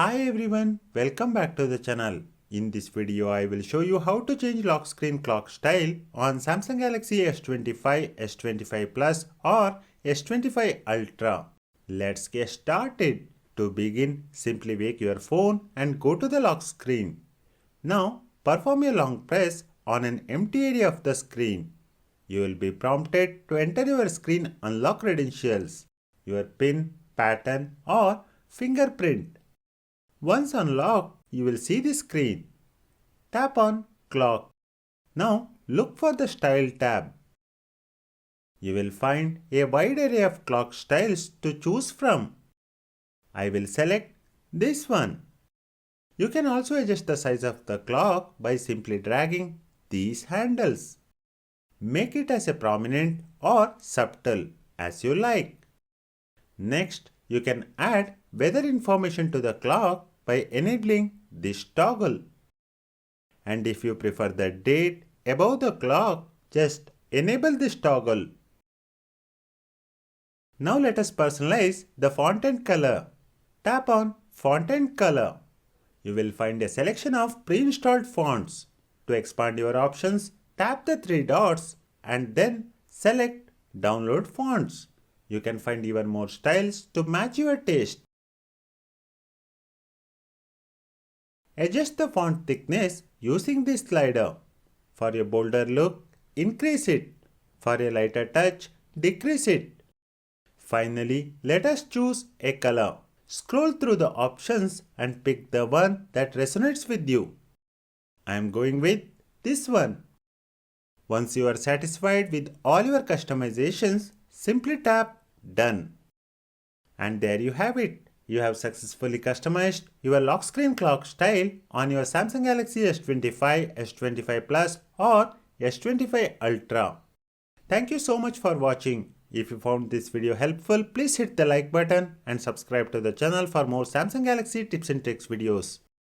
Hi everyone, welcome back to the channel. In this video, I will show you how to change lock screen clock style on Samsung Galaxy S25, S25 Plus or S25 Ultra. Let's get started. To begin, simply wake your phone and go to the lock screen. Now, perform a long press on an empty area of the screen. You will be prompted to enter your screen unlock credentials, your PIN, pattern or fingerprint. Once unlocked, you will see the screen. Tap on Clock. Now look for the Style tab. You will find a wide array of clock styles to choose from. I will select this one. You can also adjust the size of the clock by simply dragging these handles. Make it as a prominent or subtle as you like. Next, you can add weather information to the clock by enabling this toggle. And if you prefer the date above the clock, just enable this toggle. Now let us personalize the font and color. Tap on Font and Color. You will find a selection of pre-installed fonts. To expand your options, tap the three dots and then select Download Fonts. You can find even more styles to match your taste. Adjust the font thickness using this slider. For a bolder look, increase it. For a lighter touch, decrease it. Finally, let us choose a color. Scroll through the options and pick the one that resonates with you. I am going with this one. Once you are satisfied with all your customizations, simply tap Done. And there you have it. You have successfully customized your lock screen clock style on your Samsung Galaxy S25, S25 Plus or S25 Ultra. Thank you so much for watching. If you found this video helpful, please hit the like button and subscribe to the channel for more Samsung Galaxy tips and tricks videos.